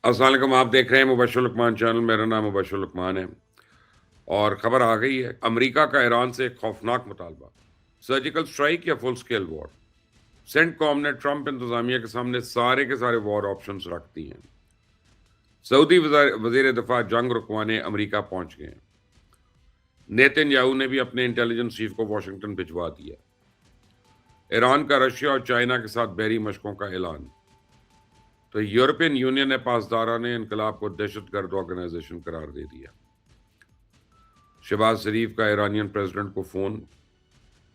السلام علیکم، آپ دیکھ رہے ہیں مبشر لقمان چینل. میرا نام مبشر لقمان ہے اور خبر آ گئی ہے. امریکہ کا ایران سے ایک خوفناک مطالبہ، سرجیکل سٹرائک یا فل سکیل وار. سینٹ کام نے ٹرمپ انتظامیہ کے سامنے سارے کے سارے وار آپشنز رکھ دی ہیں. سعودی وزیر دفاع جنگ رکوانے امریکہ پہنچ گئے ہیں. نیتن یاہو نے بھی اپنے انٹیلیجنس چیف کو واشنگٹن بھجوا دیا. ایران کا رشیا اور چائنا کے ساتھ بحری مشقوں کا اعلان. تو یورپین یونین نے پاسداران انقلاب کو دہشت گرد آرگنائزیشن قرار دے دیا. شہباز شریف کا ایرانین پریزیڈنٹ کو فون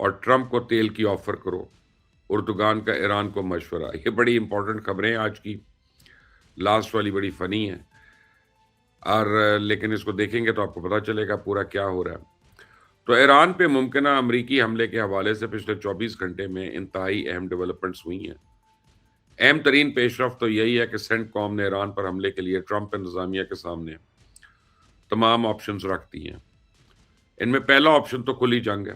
اور ٹرمپ کو تیل کی آفر کرو. اردوغان کا ایران کو مشورہ. یہ بڑی امپورٹنٹ خبریں آج کی. لاسٹ والی بڑی فنی ہے اور لیکن اس کو دیکھیں گے تو آپ کو پتہ چلے گا پورا کیا ہو رہا ہے. تو ایران پہ ممکنہ امریکی حملے کے حوالے سے پچھلے 24 گھنٹے میں انتہائی اہم ڈیولپمنٹس ہوئی ہیں. اہم ترین پیش رفت تو یہی ہے کہ سینٹ کام نے ایران پر حملے کے لیے ٹرمپ انتظامیہ کے سامنے تمام آپشنز رکھ دی ہیں. ان میں پہلا آپشن تو کھلی جنگ ہے،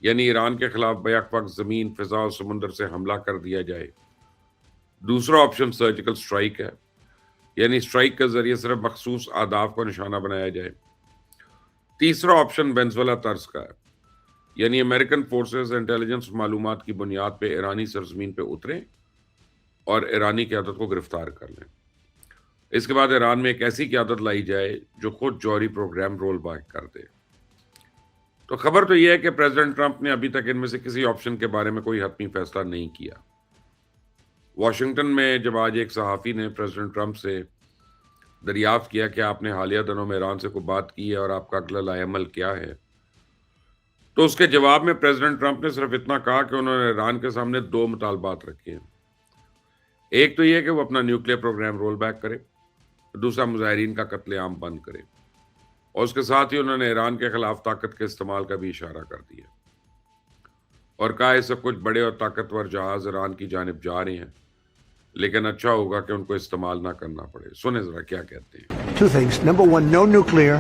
یعنی ایران کے خلاف بیک وقت زمین، فضا اور سمندر سے حملہ کر دیا جائے. دوسرا آپشن سرجیکل سٹرائک ہے، یعنی سٹرائک کے ذریعے صرف مخصوص اہداف کو نشانہ بنایا جائے. تیسرا آپشن وینزویلا طرز کا ہے، یعنی امریکن فورسز انٹیلیجنس معلومات کی بنیاد پہ ایرانی سرزمین پہ اتریں اور ایرانی قیادت کو گرفتار کر لیں. اس کے بعد ایران میں ایک ایسی قیادت لائی جائے جو خود جوہری پروگرام رول بیک کر دے. تو خبر تو یہ ہے کہ پریزیڈنٹ ٹرمپ نے ابھی تک ان میں سے کسی آپشن کے بارے میں کوئی حتمی فیصلہ نہیں کیا. واشنگٹن میں جب آج ایک صحافی نے پریزیڈنٹ ٹرمپ سے دریافت کیا کہ آپ نے حالیہ دنوں میں ایران سے کوئی بات کی ہے اور آپ کا اگلا لائحہ عمل کیا ہے، تو اس کے جواب میں پریزیڈنٹ ٹرمپ نے صرف اتنا کہا کہ انہوں نے ایران کے سامنے 2 مطالبات رکھے ہیں. ایک تو یہ کہ وہ اپنا نیوکلیئر پروگرام رول بیک کرے، دوسرا مظاہرین کا قتل عام بند کرے، اور اس کے ساتھ ہی انہوں نے ایران کے خلاف طاقت کے استعمال کا بھی اشارہ کر دیا اور کہا اس سے کچھ بڑے اور طاقتور جہاز ایران کی جانب جا رہے ہیں، لیکن اچھا ہوگا کہ ان کو استعمال نہ کرنا پڑے. سنیں ذرا کیا کہتے ہیں. Two things. Number one, no nuclear.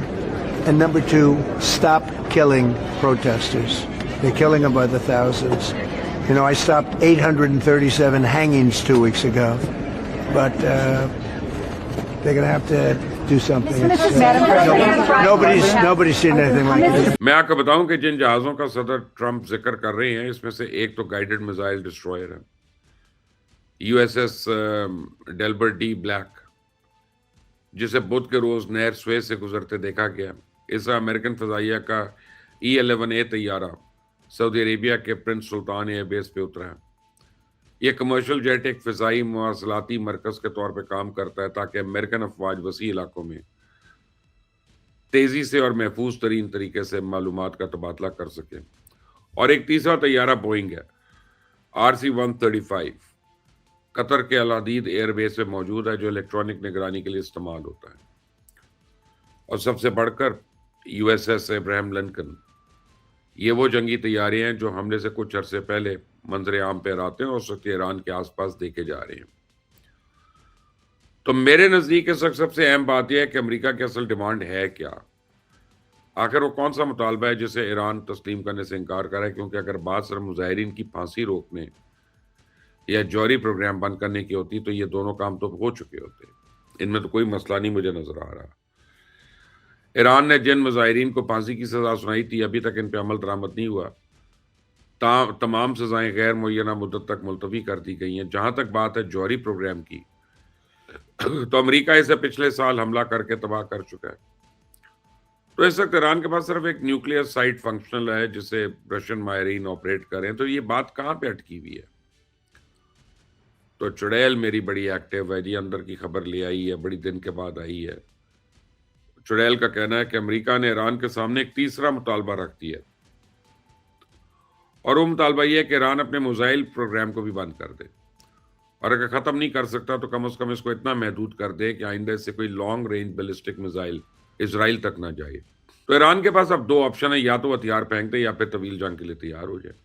And number two, stop killing protesters. They're killing them by the thousands. You know, I stopped 837 hangings 2 weeks ago. But they're going to have to do something. Nobody's seen anything like this. میں آپ کو بتاؤں کہ جن جہازوں کا صدر Trump ذکر کر رہے ہیں اس میں سے ایک تو گائیڈڈ میزائل ڈسٹرائر ہے، U S S Delbert D Black, جسے بدھ کے روز نہر سویز سے گزرتے دیکھا گیا. اس طرح امریکن فضائیہ کا E-11A طیارہ سعودی عربیہ کے پرنس سلطان ایئر بیس پہ اترا ہے. یہ کمرشل جیٹ ایک فضائی مواصلاتی مرکز کے طور پہ کام کرتا ہے تاکہ امریکن افواج وسیع علاقوں میں تیزی سے اور محفوظ ترین طریقے سے معلومات کا تبادلہ کر سکے. اور ایک تیسرا طیارہ بوئنگ ہے، RC-135، قطر کے الحدید ایئر بیس پہ موجود ہے، جو الیکٹرانک نگرانی کے لیے استعمال ہوتا ہے. اور سب سے بڑھ کر USS ابراہیم لنکن. یہ وہ جنگی طیارے ہیں جو حملے سے کچھ عرصے پہلے منظر عام پہ آتے ہیں اور اس وقت ایران کے آس پاس دیکھے جا رہے ہیں. تو میرے نزدیک اس وقت سب سے اہم بات یہ ہے کہ امریکہ کی اصل ڈیمانڈ ہے کیا. آخر وہ کون سا مطالبہ ہے جسے ایران تسلیم کرنے سے انکار کر رہا ہے، کیونکہ اگر بات صرف مظاہرین کی پھانسی روکنے یا جوہری پروگرام بند کرنے کی ہوتی تو یہ دونوں کام تو ہو چکے ہوتے. ان میں تو کوئی مسئلہ نہیں مجھے نظر آ رہا. ایران نے جن مظاہرین کو پھانسی کی سزا سنائی تھی ابھی تک ان پہ عمل درآمد نہیں ہوا. تمام سزائیں غیر معینہ مدت تک ملتوی کر دی گئی ہیں. جہاں تک بات ہے جوہری پروگرام کی، تو امریکہ اسے پچھلے سال حملہ کر کے تباہ کر چکا ہے. تو اس وقت ایران کے پاس صرف ایک نیوکلیئر سائٹ فنکشنل ہے جسے رشین ماہرین آپریٹ کریں. تو یہ بات کہاں پہ اٹکی ہوئی ہے؟ تو چڑیل میری بڑی ایکٹیو ہے جی، اندر کی خبر لے آئی ہے، بڑی دن کے بعد آئی ہے. چڑیل کا کہنا ہے کہ امریکہ نے ایران کے سامنے ایک تیسرا مطالبہ رکھ دیا، اور وہ مطالبہ یہ ہے کہ ایران اپنے میزائل پروگرام کو بھی بند کر دے، اور اگر ختم نہیں کر سکتا تو کم از کم اس کو اتنا محدود کر دے کہ آئندہ سے کوئی لانگ رینج بیلسٹک میزائل اسرائیل تک نہ جائے. تو ایران کے پاس اب 2 آپشن ہیں، یا تو ہتھیار پھینک دے یا پھر طویل جنگ کے لیے تیار ہو جائے.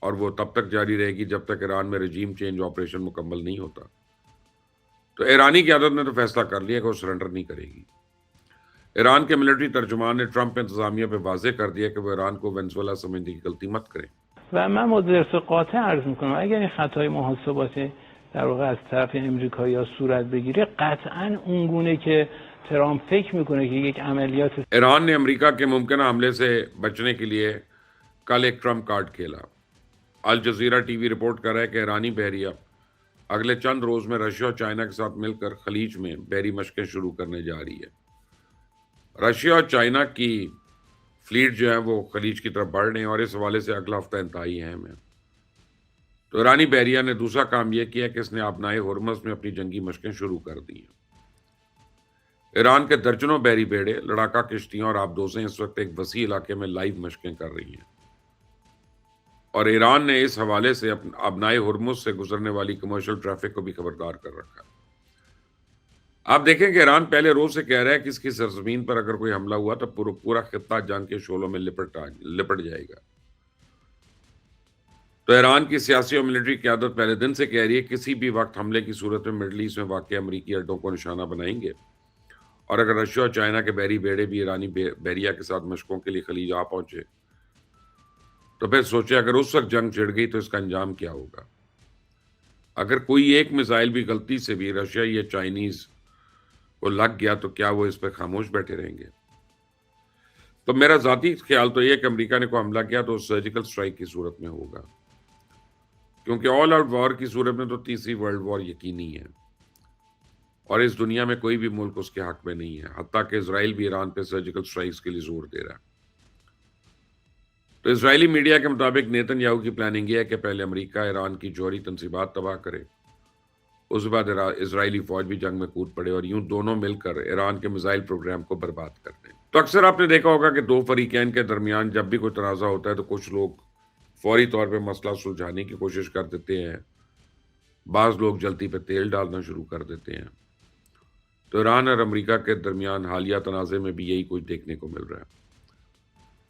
اور وہ تب تک جاری رہے گی جب تک ایران میں رجیم چینج آپریشن مکمل نہیں ہوتا. تو ایرانی قیادت نے تو فیصلہ کر لیا کہ وہ سرنڈر نہیں کرے گی. ایران کے ملٹری ترجمان نے ٹرمپ انتظامیہ پہ واضح کر دیا کہ وہ ایران کو ونزویلا سمجھنے کی غلطی مت کریں. و من با ضرس قاطع عرض میکنم اگر این خطای محاسبات در واقع از طرف امریکایی‌ها صورت بگیره، قطعاً اونگونه که ترامپ فکر میکنه که یک عملیات ایران نے امریکہ کے ممکنہ حملے سے بچنے کے لیے کل ایک ٹرمپ کارڈ کھیلا. الجزیرہ ٹی وی رپورٹ کر رہا ہے کہ ایرانی بحریہ اگلے چند روز میں رشیا اور چائنا کے ساتھ مل کر خلیج میں بحری مشقیں شروع کرنے جا رہی ہے. رشیا اور چائنا کی فلیٹ جو ہے وہ خلیج کی طرف بڑھ رہے ہیں اور اس حوالے سے اگلا ہفتہ انتہائی اہم ہے. تو ایرانی بحریہ نے دوسرا کام یہ کیا کہ اس نے آبنائے ہرمز میں اپنی جنگی مشقیں شروع کر دی ہیں. ایران کے درجنوں بحری بیڑے، لڑاکا کشتیاں اور آبدوزیں اس وقت ایک وسیع علاقے میں لائیو مشقیں کر رہی ہیں، اور ایران نے اس حوالے سے آبنائے ہرمز سے گزرنے والی کمرشل ٹریفک کو بھی خبردار کر رکھا ہے. آپ دیکھیں کہ ایران پہلے روز سے کہہ رہا ہے کہ اس کی سرزمین پر اگر کوئی حملہ ہوا تو پورا خطہ جنگ کے شعلوں میں لپٹ جائے گا. تو ایران کی سیاسی اور ملٹری قیادت پہلے دن سے کہہ رہی ہے کہ کسی بھی وقت حملے کی صورت میں مڈل ایسٹ میں واقع امریکی اڈوں کو نشانہ بنائیں گے، اور اگر رشیا اور چائنا کے بحری بیڑے بھی ایرانی بحریہ کے ساتھ مشقوں کے لیے خلیج آ پہنچے تو پھر سوچے اگر اس وقت جنگ چھڑ گئی تو اس کا انجام کیا ہوگا. اگر کوئی ایک میزائل بھی غلطی سے بھی رشیا یا چائنیز کو لگ گیا تو کیا وہ اس پہ خاموش بیٹھے رہیں گے؟ تو میرا ذاتی خیال تو یہ کہ امریکہ نے کوئی حملہ کیا تو سرجیکل سٹرائک کی صورت میں ہوگا، کیونکہ آل آؤٹ وار کی صورت میں تو تیسری ورلڈ وار یقینی ہے، اور اس دنیا میں کوئی بھی ملک اس کے حق میں نہیں ہے. حتیٰ کہ اسرائیل بھی ایران پہ سرجیکل سٹرائکس کے لیے زور دے رہا ہے. تو اسرائیلی میڈیا کے مطابق نیتن یاہو کی پلاننگ یہ ہے کہ پہلے امریکہ ایران کی جوہری تنصیبات تباہ کرے، اس کے بعد اسرائیلی فوج بھی جنگ میں کود پڑے اور یوں دونوں مل کر ایران کے میزائل پروگرام کو برباد کر دیں. تو اکثر آپ نے دیکھا ہوگا کہ دو فریقین کے درمیان جب بھی کوئی تنازع ہوتا ہے تو کچھ لوگ فوری طور پہ مسئلہ سلجھانے کی کوشش کر دیتے ہیں، بعض لوگ جلتی پہ تیل ڈالنا شروع کر دیتے ہیں. تو ایران اور امریکہ کے درمیان حالیہ تنازع میں بھی یہی کچھ دیکھنے کو مل رہا ہے.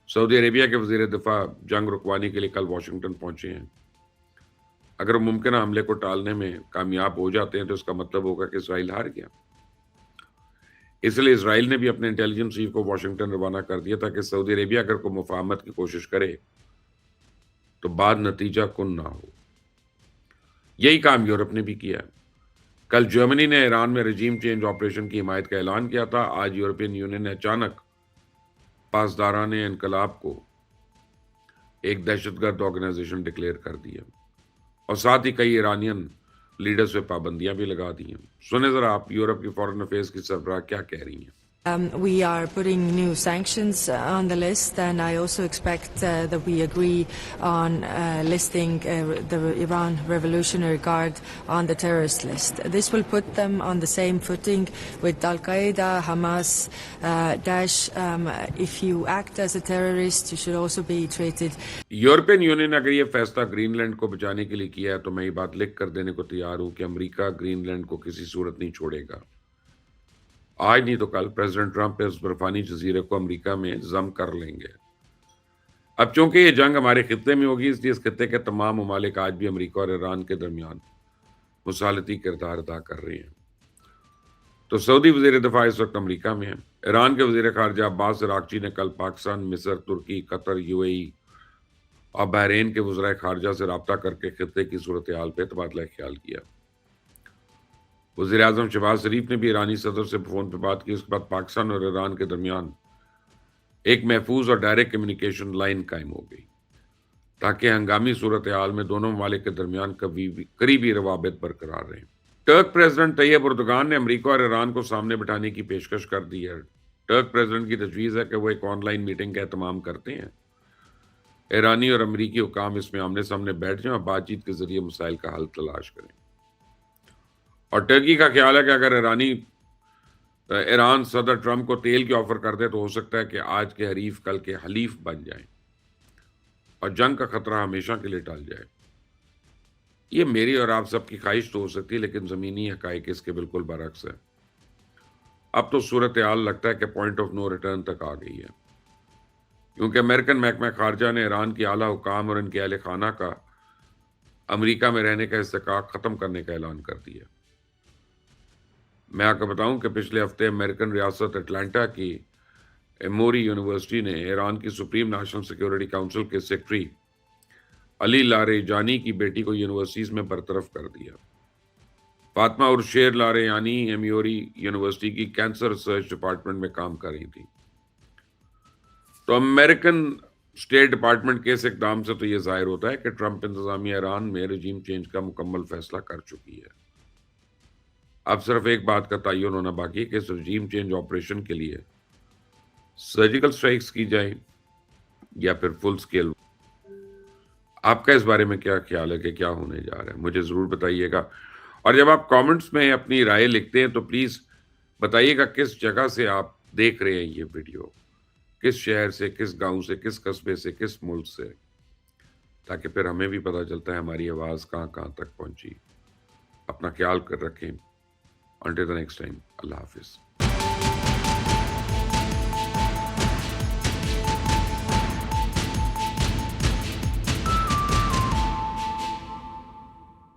سعودی عربیہ کے وزیر دفاع جنگ رکوانے کے لیے کل واشنگٹن پہنچے ہیں. اگر ممکنہ حملے کو ٹالنے میں کامیاب ہو جاتے ہیں تو اس کا مطلب ہوگا کہ اسرائیل ہار گیا. اس لیے اسرائیل نے بھی اپنے انٹیلیجنس چیف کو واشنگٹن روانہ کر دیا تاکہ سعودی عربیہ اگر کوئی مفاہمت کی کوشش کرے تو بعد نتیجہ کن نہ ہو. یہی کام یورپ نے بھی کیا ہے. کل جرمنی نے ایران میں رجیم چینج آپریشن کی حمایت کا اعلان کیا تھا. آج یورپین یونین نے اچانک پاسداران انقلاب کو ایک دہشت گرد آرگنائزیشن ڈکلیئر کر دیا اور ساتھ ہی کئی ایرانین لیڈرز پہ پابندیاں بھی لگا دی ہیں. سنیں ذرا آپ یورپ کی فورن افیئرز کی سربراہ کیا کہہ رہی ہیں. We are putting new sanctions on the list, and I also expect that we agree on listing the Iran Revolutionary Guard on the terrorist list. This will put them on the same footing with Al-Qaeda, Hamas, Daesh. If you act as a terrorist, you should also be treated. European union نے اگر یہ فیصلہ green land کو بچانے کے لیے کیا ہے تو میں یہ بات لکھ کر دینے کو تیار ہوں کہ امریکہ گرین لینڈ کو کسی صورت نہیں چھوڑے گا. آج نہیں تو کل پریزیڈنٹ ٹرمپ اس برفانی جزیرے کو امریکہ میں ضم کر لیں گے. اب چونکہ یہ جنگ ہمارے خطے میں ہوگی اس لیے اس خطے کے تمام ممالک آج بھی امریکہ اور ایران کے درمیان مصالحتی کردار ادا کر رہے ہیں. تو سعودی وزیر دفاع اس وقت امریکہ میں ہے. ایران کے وزیر خارجہ عباس عراقچی نے کل پاکستان، مصر، ترکی، قطر، UAE اور بحرین کے وزراء خارجہ سے رابطہ کر کے خطے کی صورتحال پہ تبادلہ خیال کیا. وزیر اعظم شہباز شریف نے بھی ایرانی صدر سے فون پہ بات کی. اس کے بعد پاکستان اور ایران کے درمیان ایک محفوظ اور ڈائریکٹ کمیونیکیشن لائن قائم ہو گئی تاکہ ہنگامی صورتحال میں دونوں ممالک کے درمیان قریبی روابط برقرار رہیں. ٹرک پریزیڈنٹ طیب اردوغان نے امریکہ اور ایران کو سامنے بٹھانے کی پیشکش کر دی ہے. ٹرک پریزیڈنٹ کی تجویز ہے کہ وہ ایک آن لائن میٹنگ کا اہتمام کرتے ہیں. ایرانی اور امریکی حکام اس میں آمنے سامنے بیٹھ جائیں اور بات چیت کے ذریعے مسائل کا حل تلاش کریں. اور ٹرکی کا خیال ہے کہ اگر ایران صدر ٹرمپ کو تیل کی آفر کر دے تو ہو سکتا ہے کہ آج کے حریف کل کے حلیف بن جائیں اور جنگ کا خطرہ ہمیشہ کے لیے ٹل جائے. یہ میری اور آپ سب کی خواہش تو ہو سکتی ہے لیکن زمینی حقائق اس کے بالکل برعکس ہے. اب تو صورتحال لگتا ہے کہ پوائنٹ آف نو ریٹرن تک آ گئی ہے، کیونکہ امریکن محکمہ خارجہ نے ایران کی اعلیٰ حکام اور ان کے اہل خانہ کا امریکہ میں رہنے کا استحقاق ختم کرنے کا اعلان کر دیا. میں آپ کو بتاؤں کہ پچھلے ہفتے امریکن ریاست اٹلانٹا کی ایموری یونیورسٹی نے ایران کی سپریم نیشنل سیکیورٹی کونسل کے سیکرٹری علی لاریجانی کی بیٹی کو یونیورسٹیز میں برطرف کر دیا. فاطمہ ارشیر لاریانی امیوری یونیورسٹی کی کینسر ریسرچ ڈپارٹمنٹ میں کام کر رہی تھی. تو امریکن اسٹیٹ ڈپارٹمنٹ کے اس اقدام سے تو یہ ظاہر ہوتا ہے کہ ٹرمپ انتظامیہ ایران میں رجیم چینج کا مکمل فیصلہ کر چکی ہے. اب صرف ایک بات کا تعین ہونا باقی ہے کہ اس رجیم چینج آپریشن کے لیے سرجیکل سٹرائکس کی جائیں یا پھر فل سکیل. آپ کا اس بارے میں کیا خیال ہے کہ کیا ہونے جا رہا ہے؟ مجھے ضرور بتائیے گا. اور جب آپ کامنٹس میں اپنی رائے لکھتے ہیں تو پلیز بتائیے گا کس جگہ سے آپ دیکھ رہے ہیں یہ ویڈیو، کس شہر سے، کس گاؤں سے، کس قصبے سے، کس ملک سے، تاکہ پھر ہمیں بھی پتہ چلتا ہے ہماری آواز کہاں کہاں تک پہنچی. اپنا خیال کر رکھیں. Until the next time, Allah Hafiz.